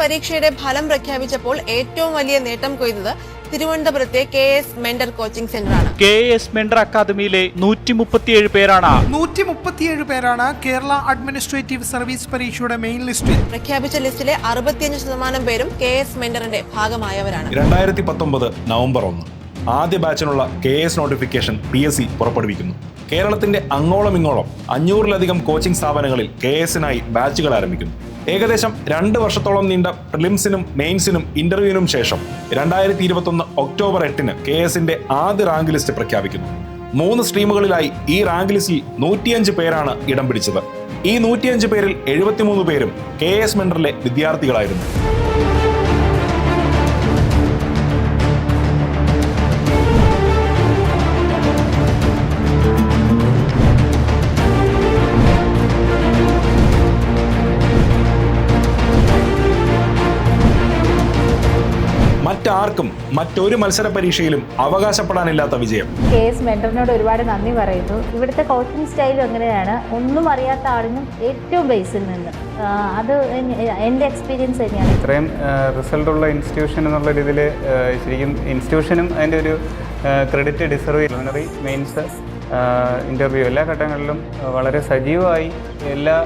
പരീക്ഷയുടെ ഫലം പ്രഖ്യാപിച്ചപ്പോൾ ഏറ്റവും വലിയ നേട്ടം കൊയ്തത് തിരുവനന്തപുരത്തെ KS മെന്റർ കോച്ചിംഗ് സെന്ററാണ്. KS മെന്റർ അക്കാദമിയിലെ 137 പേരാണ് കേരള അഡ്മിനിസ്ട്രേറ്റീവ് സർവീസ് പരീക്ഷയുടെ മെയിൻ ലിസ്റ്റിൽ. പ്രഖ്യാപിച്ച ലിസ്റ്റിലെ 65% പേരും KS മെന്ററിന്റെ ഭാഗമായവരാണ്. 2019 നവംബർ 1 ആദ്യ ബാച്ചിനുള്ള KS നോട്ടിഫിക്കേഷൻ PSC പുറപ്പെടുവിക്കുന്നു. കേരളത്തിന്റെ അങ്ങോളം ഇങ്ങോളം 500-ലധികം കോച്ചിംഗ് സ്ഥാപനങ്ങളിൽ KS-നായി ബാച്ചുകൾ ആരംഭിക്കുന്നു. ഏകദേശം 2 വർഷത്തോളം നീണ്ട പ്രിലിംസിനും മെയിൻസിനും ഇന്റർവ്യൂവിനും ശേഷം 2021 ഒക്ടോബർ 8 KS-ന്റെ ആദ്യ റാങ്ക് ലിസ്റ്റ് പ്രഖ്യാപിക്കുന്നു. 3 സ്ട്രീമുകളിലായി ഈ റാങ്ക് ലിസ്റ്റിൽ 105 പേരാണ് ഇടം പിടിച്ചത്. ഈ 105 പേരിൽ 73 പേരും KS മെന്ററിലെ വിദ്യാർത്ഥികളായിരുന്നു. മറ്റാർക്കും മറ്റൊരു മത്സര പരീക്ഷയിലും അവകാശപ്പെടാനില്ലാത്ത വിജയം. KS മെന്ററിനോട് ഒരുപാട് നന്ദി പറയുന്നു. ഇവിടുത്തെ കോച്ചിങ് സ്റ്റൈലും അങ്ങനെയാണ്, ഒന്നും അറിയാത്ത ആളിനും ഏറ്റവും ബേസിൽ നിന്ന്. അത് എൻ്റെ എക്സ്പീരിയൻസ് തന്നെയാണ്. ഇത്രയും റിസൾട്ടുള്ള ഇൻസ്റ്റിറ്റ്യൂഷൻ എന്നുള്ള രീതിയിൽ ശരിക്കും ഇൻസ്റ്റിറ്റ്യൂഷനും അതിൻ്റെ ഒരു ക്രെഡിറ്റ് ഡിസർവ് ചെയ്യും. പ്രിലിമിനറി, മെയിൻസ്, ഇൻ്റർവ്യൂ എല്ലാ ഘട്ടങ്ങളിലും വളരെ സജീവമായി എല്ലാ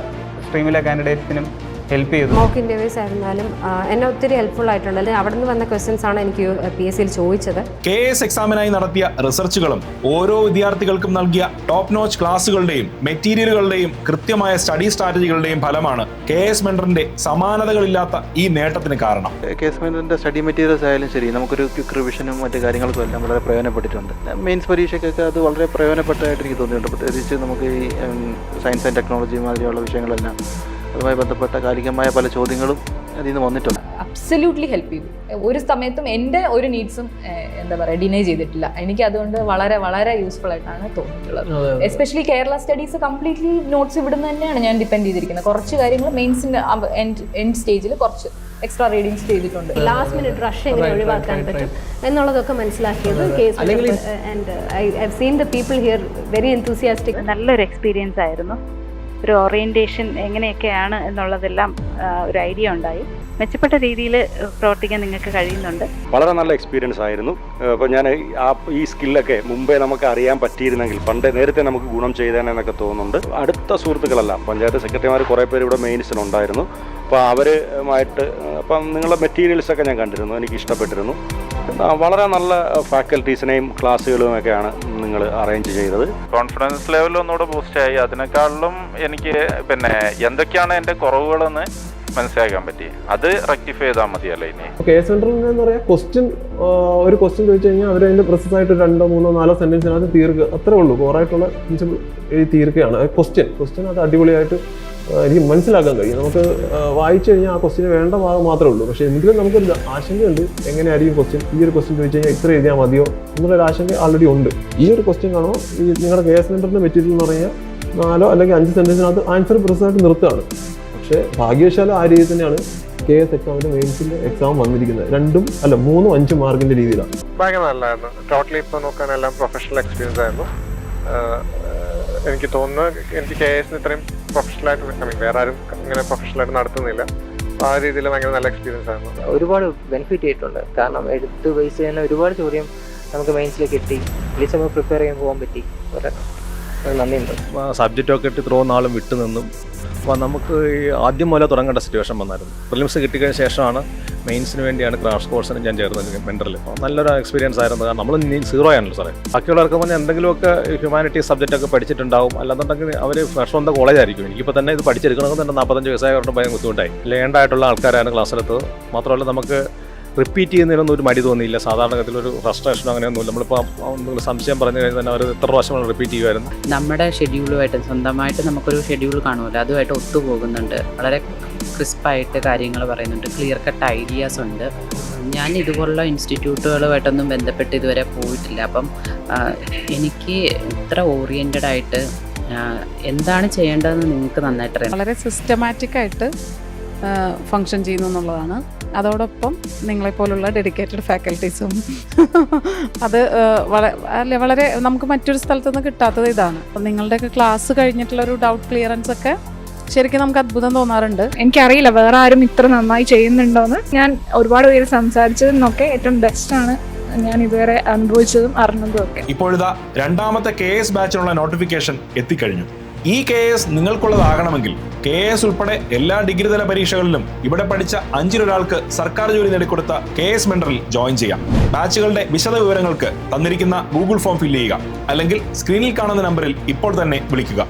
സ്ട്രീമിലെ കാൻഡിഡേറ്റ്സിനും ഹെൽപ്പ് ചെയ്തു. മോക്ക് ഇൻ്റർവ്യൂസ് ആയിരുന്നാലും എന്നെ ഒത്തിരി ഹെൽപ്ഫുൾ ആയിട്ടുണ്ട്. അവിടെ നിന്ന് വന്ന ക്വസ്റ്റ്യൻസ് ആണ് എനിക്ക് PSCയിൽ ചോദിച്ചത്. KS എക്സാമിനായി നടത്തിയ റിസർച്ചുകളും ഓരോ വിദ്യാർത്ഥികൾക്കും നൽകിയ ടോപ്പ് നോച്ച് ക്ലാസുകളുടെയും മെറ്റീരിയലുകളുടെയും കൃത്യമായ സ്റ്റഡി സ്ട്രാറ്റജികളുടെയും ഫലമാണ് KS മെന്ററിന്റെ സമാനതകളില്ലാത്ത ഈ നേട്ടത്തിന് കാരണം. KS മെന്ററിന്റെ സ്റ്റഡി മെറ്റീരിയൽസ് ആയാലും ശരി, നമുക്കൊരു ക്വിക്ക് റിവിഷനും മറ്റു കാര്യങ്ങൾക്കും എല്ലാം വളരെ പ്രയോജനപ്പെട്ടിട്ടുണ്ട്. മെയിൻസ് പരീക്ഷയ്ക്കൊക്കെ അത് വളരെ പ്രയോജനപ്പെട്ടതായിട്ട് എനിക്ക് തോന്നിയിട്ടുണ്ട്. പ്രത്യേകിച്ച് നമുക്ക് ഈ സയൻസ് ആൻഡ് ടെക്നോളജി മാതിരിയുള്ള വിഷയങ്ങളെല്ലാം അതുമായി ബന്ധപ്പെട്ട കാലികമായ പല ചോദ്യങ്ങളും അതിൽ നിന്ന് വന്നിട്ടുണ്ട്. അബ്സല്യൂട്ട്ലി ഹെൽപ്പ് ചെയ്തു. ഒരു സമയത്തും എൻ്റെ ഒരു നീഡ്സും ഡിനൈ ചെയ്തിട്ടില്ല. എനിക്ക് അതുകൊണ്ട് വളരെ വളരെ യൂസ്ഫുൾ ആയിട്ടാണ് തോന്നിയിട്ടുള്ളത്. Especially Kerala studies completely notes ഇവിടുന്ന് തന്നെയാണ് ഞാൻ ഡിപ്പെൻഡ് ചെയ്തിരിക്കുന്നത്. കുറച്ച് കാര്യങ്ങൾ മെയിൻസിൻ്റെ എൻഡ് സ്റ്റേജിൽ കുറച്ച് എക്സ്ട്രാ റീഡിങ്സ് ചെയ്തിട്ടുണ്ട്. ലാസ്റ്റ് മിനിറ്റ് റഷ് എങ്ങനെ ഒഴിവാക്കാൻ പറ്റും എന്നുള്ളതൊക്കെ മനസ്സിലാക്കിയത് KS and I have seen the people here very enthusiastic. നല്ലൊരു എക്സ്പീരിയൻസ് ആയിരുന്നു. ഒരു ഓറിയൻറ്റേഷൻ എങ്ങനെയൊക്കെയാണ് എന്നുള്ളതെല്ലാം ഒരു ഐഡിയ ഉണ്ടായി. മെച്ചപ്പെട്ട രീതിയിൽ പ്രവർത്തിക്കാൻ നിങ്ങൾക്ക് കഴിയുന്നുണ്ട്. വളരെ നല്ല എക്സ്പീരിയൻസ് ആയിരുന്നു. അപ്പോൾ ഞാൻ ഈ സ്കില്ലൊക്കെ മുമ്പേ നമുക്ക് അറിയാൻ പറ്റിയിരുന്നെങ്കിൽ നേരത്തെ നമുക്ക് ഗുണം ചെയ്തേനെന്നൊക്കെ തോന്നുന്നുണ്ട്. അടുത്ത സുഹൃത്തുക്കളല്ല, പഞ്ചായത്ത് സെക്രട്ടറിമാർ കുറേ പേര് ഇവിടെ മെയിൻസിനുണ്ടായിരുന്നു. അപ്പോൾ അവരുമായിട്ട് അപ്പം നിങ്ങളുടെ മെറ്റീരിയൽസൊക്കെ ഞാൻ കണ്ടിരുന്നു, എനിക്ക് ഇഷ്ടപ്പെട്ടിരുന്നു. വളരെ നല്ല ഫാക്കൽറ്റീസിനെയും ക്ലാസ്സുകളുമൊക്കെയാണ് നിങ്ങൾ അറേഞ്ച് ചെയ്തത്. കോൺഫിഡൻസ് ലെവൽ ഒന്നുകൂടെ ബൂസ്റ്റായി. അതിനേക്കാളും എനിക്ക് എന്തൊക്കെയാണ് എൻ്റെ കുറവുകളെന്ന് മനസ്സിലാക്കാൻ പറ്റി. അത് റെക്ടിഫൈ ചെയ്താൽ മതിയല്ലോ ഇനി. KS സെന്ററിൽ എന്ന് പറയാം, ഒരു ക്വസ്റ്റ്യൻ ചോദിച്ചു കഴിഞ്ഞാൽ അവർ അതിൻ്റെ പ്രിസൈസായിട്ട് 2, 3, 4 സെൻറ്റൻസിനകത്ത് തീർക്കുക, അത്രേ ഉള്ളൂ. ഓറായിട്ടുള്ള എഴുതി തീർക്കുകയാണ്. ക്വസ്റ്റ്യൻ അത് അടിപൊളിയായിട്ട് എനിക്ക് മനസ്സിലാക്കാൻ കഴിയും. നമുക്ക് വായിച്ചു കഴിഞ്ഞാൽ ആ ക്വസ്റ്റ്യന് വേണ്ട ഭാഗം മാത്രമേ ഉള്ളൂ. പക്ഷേ എങ്കിലും നമുക്കൊരു ആശങ്കയുണ്ട്, എങ്ങനെയായിരിക്കും ക്വസ്റ്റ്യൻ, ഈ ഒരു ക്വസ്റ്റ്യൻ ചോദിച്ചു കഴിഞ്ഞാൽ ഇത്ര എഴുതിയാൽ മതിയോ എന്നുള്ളൊരു ആശങ്ക ആൾറെഡി ഉണ്ട്. ഈ ഒരു ക്വസ്റ്റ്യൻ കാണുമ്പോൾ ഈ നിങ്ങളുടെ KS സെന്ററിൻ്റെ മെറ്റീരിയൽ എന്ന് പറഞ്ഞാൽ 4 അല്ലെങ്കിൽ 5 സെൻറ്റൻസിനകത്ത് ആൻസർ പ്രിസൈസായിട്ട് നിർത്തുകയാണ്. പക്ഷേ ഭാഗ്യവശാലും ആ രീതിയിൽ തന്നെയാണ് KS എക്സാമിൻ്റെ മെയിൻസിൻ്റെ എക്സാം വന്നിരിക്കുന്നത്. 3, 5 മാർക്കിൻ്റെ രീതിയിലാണ്. ഭയങ്കര നല്ലതായിരുന്നു. ടോട്ടലി ഇപ്പോൾ നോക്കാനെല്ലാം പ്രൊഫഷണൽ എക്സ്പീരിയൻസ് ആയിരുന്നു. എനിക്ക് തോന്നുന്നു എനിക്ക് KS-ന് ഇത്രയും പ്രൊഫഷണലായിട്ട് വേറെ ആരും ഇങ്ങനെ പ്രൊഫഷണലായിട്ട് നടത്തുന്നില്ല. ആ രീതിയിൽ ഭയങ്കര നല്ല എക്സ്പീരിയൻസ് ആയിരുന്നു. ഒരുപാട് ബെനിഫിറ്റ് ആയിട്ടുണ്ട്. കാരണം എടുത്ത് ബേസ് ചെയ്യുന്ന ഒരുപാട് ചോദ്യം നമുക്ക് മെയിൻസിൽ കിട്ടി. പ്ലീസ് നമുക്ക് പ്രിപ്പയർ ചെയ്യാൻ പോകാൻ പറ്റി. നന്ദിയുണ്ട്. സബ്ജക്റ്റൊക്കെ ഇട്ട് ഇത്രയും നാളും വിട്ടു നിന്നും അപ്പോൾ നമുക്ക് ഈ ആദ്യം മുതലേ തുടങ്ങേണ്ട സിറ്റുവേഷൻ വന്നായിരുന്നു. പ്രിലിംസ് കിട്ടിക്കഴിഞ്ഞ ശേഷമാണ് മെയിൻസിന് വേണ്ടിയാണ് ക്രാഷ് കോഴ്സിന് ഞാൻ ചേർന്നത് മെൻറ്ററിൽ. അപ്പോൾ നല്ലൊരു എക്സ്പീരിയൻസ് ആയിരുന്നു. കാരണം നമ്മൾ 0 ആണല്ലോ സാറേ. ബാക്കിയുള്ളവർക്ക് പറഞ്ഞാൽ എന്തെങ്കിലുമൊക്കെ ഹ്യൂമാനിറ്റീസ് സബ്ജക്റ്റൊക്കെ പഠിച്ചിട്ടുണ്ടാവും. അല്ലാന്നുണ്ടെങ്കിൽ അവർ ഫ്രഷ് വന്ന കോളേജായിരിക്കും. എനിക്കിപ്പോൾ തന്നെ ഇത് പഠിച്ചെടുക്കണമെന്ന് തന്നെ 45 വയസ്സായവരുടെ ഭയം ബുദ്ധിമുട്ടായി. ലേണ്ടായിട്ടുള്ള ആൾക്കാരാണ് ക്ലാസ്സിലെത്തത്. മാത്രമല്ല നമുക്ക് റിപ്പീറ്റ് ചെയ്യുന്നതിനൊന്നും ഒരു മടി തോന്നിയില്ല. സാധാരണഗതിയിലൊരു ഫ്രസ്ട്രേഷനോ അങ്ങനെയൊന്നുമില്ല. നമ്മളിപ്പോൾ എന്തെങ്കിലും സംശയം പറഞ്ഞു കഴിഞ്ഞാൽ തന്നെ അവർ എത്ര പ്രാവശ്യം റിപ്പീറ്റ് ചെയ്യുമായിരുന്നു. നമ്മുടെ ഷെഡ്യൂളുമായിട്ട് സ്വന്തമായിട്ട് നമുക്കൊരു ഷെഡ്യൂൾ കാണുമല്ലോ, അതുമായിട്ട് ഒത്തുപോകുന്നുണ്ട്. വളരെ ക്രിസ്പായിട്ട് കാര്യങ്ങൾ പറയുന്നുണ്ട്. ക്ലിയർ കട്ട് ഐഡിയാസ് ഉണ്ട്. ഞാൻ ഇതുപോലുള്ള ഇൻസ്റ്റിറ്റ്യൂട്ടുകളുമായിട്ടൊന്നും ബന്ധപ്പെട്ട് ഇതുവരെ പോയിട്ടില്ല. അപ്പം എനിക്ക് ഇത്ര ഓറിയൻറ്റഡ് ആയിട്ട് എന്താണ് ചെയ്യേണ്ടതെന്ന് നിങ്ങൾക്ക് നന്നായിട്ട് അറിയാം. വളരെ സിസ്റ്റമാറ്റിക്കായിട്ട് ഫങ്ഷൻ ചെയ്യുന്നു എന്നുള്ളതാണ്. അതോടൊപ്പം നിങ്ങളെപ്പോലുള്ള ഡെഡിക്കേറ്റഡ് ഫാക്കൽറ്റീസും അത് വളരെ നമുക്ക് മറ്റൊരു സ്ഥലത്തുനിന്ന് കിട്ടാത്തത് ഇതാണ്. അപ്പം നിങ്ങളുടെയൊക്കെ ക്ലാസ് കഴിഞ്ഞിട്ടുള്ളൊരു ഡൗട്ട് ക്ലിയറൻസ് ഒക്കെ ശരിക്കും നമുക്ക് അത്ഭുതം തോന്നാറുണ്ട്. എനിക്കറിയില്ല വേറെ ആരും ഇത്ര നന്നായി ചെയ്യുന്നുണ്ടോയെന്ന്. ഞാൻ ഒരുപാട് പേര് സംസാരിച്ചതിനൊക്കെ ഏറ്റവും ബെസ്റ്റാണ് ഞാൻ ഇതുവരെ അനുഭവിച്ചതും അറിഞ്ഞതും ഒക്കെ. ഇപ്പോഴിതാ രണ്ടാമത്തെ KS ബാച്ചിനുള്ള നോട്ടിഫിക്കേഷൻ എത്തിക്കഴിഞ്ഞു. ഈ KS നിങ്ങൾക്കുള്ളതാകണമെങ്കിൽ KS ഉൾപ്പെടെ എല്ലാ ഡിഗ്രി തല പരീക്ഷകളിലും ഇവിടെ പഠിച്ച 5-ൽ-1 സർക്കാർ ജോലി നേടിക്കൊടുത്ത KS മെന്ററിൽ ജോയിൻ ചെയ്യാം. ബാച്ചുകളുടെ വിശദ വിവരങ്ങൾക്ക് തന്നിരിക്കുന്ന ഗൂഗിൾ ഫോം ഫില്ല് ചെയ്യുക, അല്ലെങ്കിൽ സ്ക്രീനിൽ കാണുന്ന നമ്പറിൽ ഇപ്പോൾ തന്നെ വിളിക്കുക.